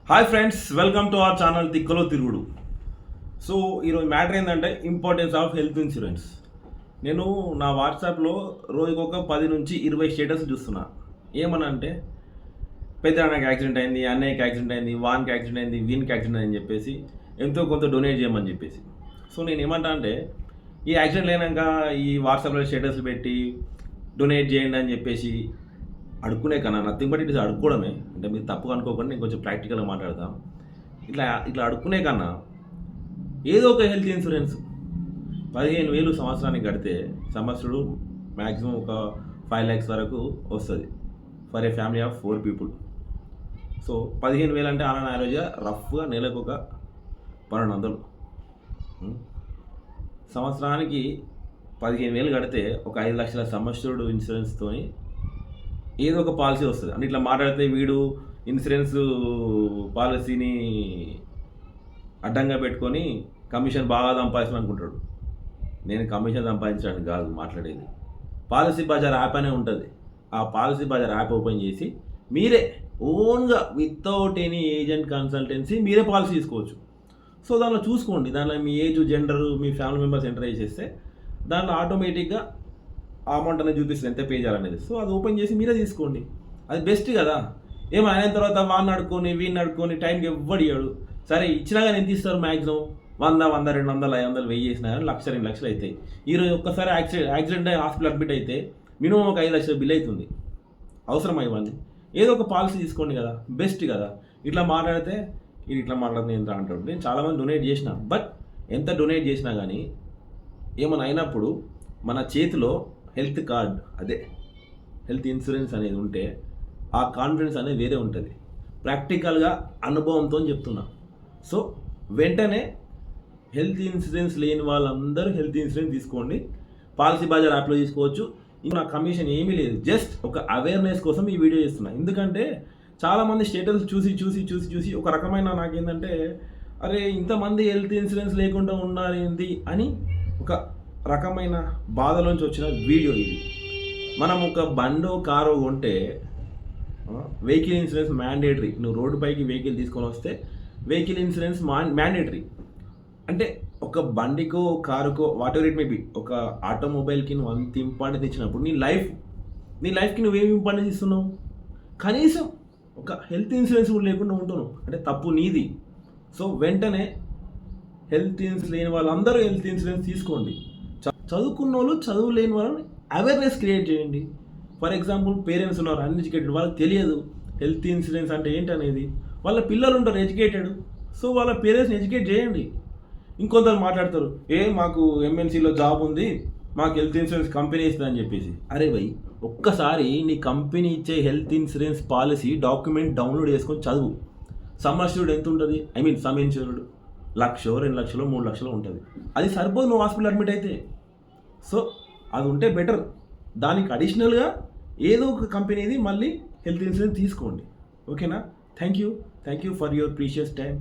Hi friends, welcome to our channel తిక్కలో తిరుగుడు. So ఈరోజు మ్యాటర్ ఏంటంటే ఇంపార్టెన్స్ ఆఫ్ హెల్త్ ఇన్సూరెన్స్. నేను నా వాట్సాప్లో రోజుకొక 10 నుంచి 20 స్టేటస్ చూస్తున్నా. ఏమన్నా అంటే పెద్ద అన్నకి యాక్సిడెంట్ అయింది, అన్నయ్యకి యాక్సిడెంట్ అయింది, వానికి యాక్సిడెంట్ అయింది, వీనికి యాక్సిడెంట్ అయింది అని చెప్పేసి ఎంతో కొంత డొనేట్ చేయమని చెప్పేసి. సో నేను ఏమంటా అంటే ఈ యాక్సిడెంట్ అయినాక ఈ వాట్సాప్లో స్టేటస్లు పెట్టి డొనేట్ చేయండి అని చెప్పేసి అడుక్కునే కన్నా నథింగ్ బట్ ఇట్ ఇస్ అడుక్కోవడమే. అంటే మీరు తప్పుగా అనుకోకుండా నేను కొంచెం ప్రాక్టికల్గా మాట్లాడతాం. ఇట్లా ఇట్లా అడుక్కునే కన్నా ఏదో ఒక హెల్త్ ఇన్సూరెన్స్ 15,000 సంవత్సరానికి కడితే సంవత్సరుడు మ్యాక్సిమం ఒక 5 lakhs వరకు వస్తుంది for a family of 4 people. So 15,000 అంటే అలా యావరేజ్గా రఫ్గా నెలకు ఒక 1200. సంవత్సరానికి 15,000 కడితే ఒక 5 లక్షల సంవత్సరుడు ఇన్సూరెన్స్తో ఏదో ఒక పాలసీ వస్తుంది. అంటే ఇట్లా మాట్లాడితే వీడు ఇన్సూరెన్స్ పాలసీని అడ్డంగా పెట్టుకొని కమిషన్ బాగా సంపాదించాలని అనుకుంటాడు. నేను కమిషన్ సంపాదించడానికి కాదు మాట్లాడేది. పాలసీ బజార్ యాప్ అనే ఉంటుంది. ఆ పాలసీ బజార్ యాప్ ఓపెన్ చేసి మీరే ఓన్గా వితౌట్ ఎనీ ఏజెంట్ కన్సల్టెన్సీ మీరే పాలసీ తీసుకోవచ్చు. సో దానిలో చూసుకోండి, దానిలో మీ ఏజ్, జెండర్, మీ ఫ్యామిలీ మెంబర్స్ ఎంటర్ చేసేస్తే దాంట్లో ఆటోమేటిక్గా ఆ అమౌంట్ అనేది చూపిస్తుంది ఎంత పే చేయాలనేది. సో అది ఓపెన్ చేసి మీరే తీసుకోండి, అది బెస్ట్ కదా. ఏమో అయిన తర్వాత వాడిని అడుక్కొని వీడిని అడుక్కొని టైంకి ఎవ్వడు ఇవ్వడు. సరే ఇచ్చినా కానీ ఎంత ఇస్తారు? మ్యాక్సిమం 100, 100, 200, 500, 1000 చేసినా కానీ 1,00,000, 2 లక్షలు అవుతాయి. ఈరోజు ఒక్కసారి యాక్సిడెంట్ అయ్యి హాస్పిటల్ అడ్మిట్ అయితే మినిమం ఒక 5 లక్షల బిల్ అవుతుంది. అవసరం ఇవ్వండి, ఏదో ఒక పాలసీ తీసుకోండి కదా, బెస్ట్ కదా. ఇట్లా మాట్లాడితే ఇది ఇట్లా మాట్లాడితే ఎంత అంటాడు. నేను చాలామంది డొనేట్ చేసిన, బట్ ఎంత డొనేట్ చేసినా కానీ ఏమైనా అయినప్పుడు మన చేతిలో హెల్త్ కార్డ్, అదే హెల్త్ ఇన్సూరెన్స్ అనేది ఉంటే ఆ కాన్ఫిడెన్స్ అనేది వేరే ఉంటుంది. ప్రాక్టికల్గా అనుభవంతో చెప్తున్నా. సో వెంటనే హెల్త్ ఇన్సూరెన్స్ లేని వాళ్ళందరూ హెల్త్ ఇన్సూరెన్స్ తీసుకోండి. పాలసీ బజార్ యాప్లో తీసుకోవచ్చు. ఇంకా నా కమిషన్ ఏమీ లేదు, జస్ట్ ఒక అవేర్నెస్ కోసం ఈ వీడియో చేస్తున్నా. ఎందుకంటే చాలామంది స్టేటస్ చూసి ఒక రకమైన నాకేంటంటే అరే ఇంతమంది హెల్త్ ఇన్సూరెన్స్ లేకుండా ఉన్నారేంది అని ఒక రకమైన బాధలోంచి వచ్చిన వీడియో ఇది. మనం ఒక బండో కారో కొంటే వెహికల్ ఇన్సూరెన్స్ మ్యాండేటరీ. నువ్వు రోడ్డు పైకి వెహికల్ తీసుకొని వస్తే వెహికల్ ఇన్సూరెన్స్ మ్యాండేటరీ. అంటే ఒక బండికో కారుకో whatever it may be, ఒక ఆటోమొబైల్కి నువ్వు అంత ఇంపార్టెన్స్ ఇచ్చినప్పుడు నీ లైఫ్కి నువ్వేమి ఇంపార్టెన్స్ ఇస్తున్నావు? కనీసం ఒక హెల్త్ ఇన్సూరెన్స్ కూడా లేకుండా ఉంటున్నావు అంటే తప్పు నీది. సో వెంటనే హెల్త్ ఇన్సూరెన్స్ లేని వాళ్ళందరూ హెల్త్ ఇన్సూరెన్స్ తీసుకోండి. చదువుకున్న వాళ్ళు, చదువు లేని వాళ్ళని అవేర్నెస్ క్రియేట్ చేయండి. ఫర్ ఎగ్జాంపుల్ పేరెంట్స్ ఉన్నారు అన్ఎడ్యుకేటెడ్, వాళ్ళకి తెలియదు హెల్త్ ఇన్సూరెన్స్ అంటే ఏంటనేది. వాళ్ళ పిల్లలు ఉంటారు ఎడ్యుకేటెడ్, సో వాళ్ళ పేరెంట్స్ని ఎడ్యుకేట్ చేయండి. ఇంకొందరు మాట్లాడతారు, మాకు ఎంఎన్సీలో జాబ్ ఉంది, మాకు హెల్త్ ఇన్సూరెన్స్ కంపెనీ ఇస్తుందని చెప్పేసి. అరే భయ్, ఒక్కసారి నీ కంపెనీ ఇచ్చే health insurance policy document download చేసుకొని చదువు. సమ్ అష్యూర్డ్ ఎంత ఉంటుంది? సమ్ ఇన్సూర్డ్ 1,00,000, 2 లక్షలు, 3 లక్షలు ఉంటుంది. అది సరిపోదు నువ్వు హాస్పిటల్ అడ్మిట్ అయితే. సో అది ఉంటే బెటర్. దానికి అడిషనల్గా ఏదో ఒక కంపెనీది మళ్ళీ హెల్త్ ఇన్సూరెన్స్ తీసుకోండి. ఓకేనా? Thank you for your precious time.